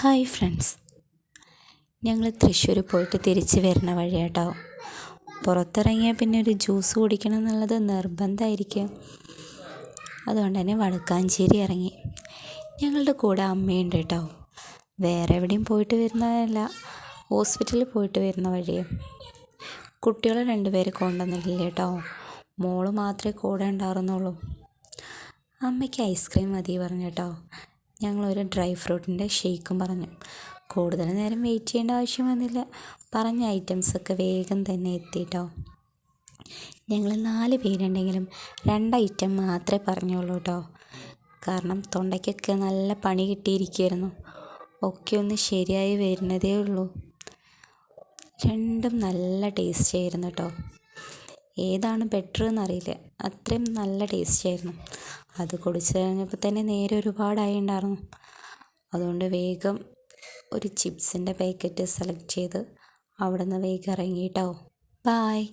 Hi friends, ഞങ്ങൾ തൃശ്ശൂർ പോയിട്ട് തിരിച്ച് വരുന്ന വഴിയാട്ടോ. പുറത്തിറങ്ങിയാൽ പിന്നെ ഒരു ജ്യൂസ് കുടിക്കണം എന്നുള്ളത് നിർബന്ധമായിരിക്കും. അതുകൊണ്ട് തന്നെ വടക്കാഞ്ചേരി ഇറങ്ങി. ഞങ്ങളുടെ കൂടെ അമ്മയുണ്ട് കേട്ടോ. വേറെ എവിടെയും പോയിട്ട് വരുന്നതല്ല, ഹോസ്പിറ്റലിൽ പോയിട്ട് വരുന്ന വഴിയേ. കുട്ടികളെ 2 പേര് കൊണ്ടുവന്നിട്ടില്ല കേട്ടോ. മോള് മാത്രമേ കൂടെ ഉണ്ടായിരുന്നുള്ളൂ. അമ്മയ്ക്ക് ഐസ്ക്രീം മതി പറഞ്ഞു കേട്ടോ. ഞങ്ങളൊരു ഡ്രൈ ഫ്രൂട്ടിൻ്റെ ഷേക്കും പറഞ്ഞു. കൂടുതൽ നേരം വെയിറ്റ് ചെയ്യേണ്ട ആവശ്യം വന്നില്ല. പറഞ്ഞ ഐറ്റംസൊക്കെ വേഗം തന്നെ എത്തിയിട്ടോ. ഞങ്ങൾ 4 പേരുണ്ടെങ്കിലും 2 ഐറ്റം മാത്രമേ പറഞ്ഞുള്ളൂ കേട്ടോ. കാരണം തൊണ്ടയ്ക്കൊക്കെ നല്ല പണി കിട്ടിയിരിക്കുകയായിരുന്നു. ഒക്കെ ഒന്ന് ശരിയായി വരുന്നതേ ഉള്ളൂ. രണ്ടും നല്ല ടേസ്റ്റ് ആയിരുന്നു കേട്ടോ. ഏതാണ് ബെറ്റർ എന്നറിയില്ല, അത്രയും നല്ല ടേസ്റ്റ് ആയിരുന്നു. അത് കുടിച്ച് കഴിഞ്ഞപ്പോൾ തന്നെ നേരെ ഒരുപാടായി ഉണ്ടായിരുന്നു. അതുകൊണ്ട് വേഗം ഒരു ചിപ്സിൻ്റെ പാക്കറ്റ് സെലക്ട് ചെയ്ത് അവിടെ നിന്ന് വേഗം ഇറങ്ങിയിട്ടോ. ബായ്.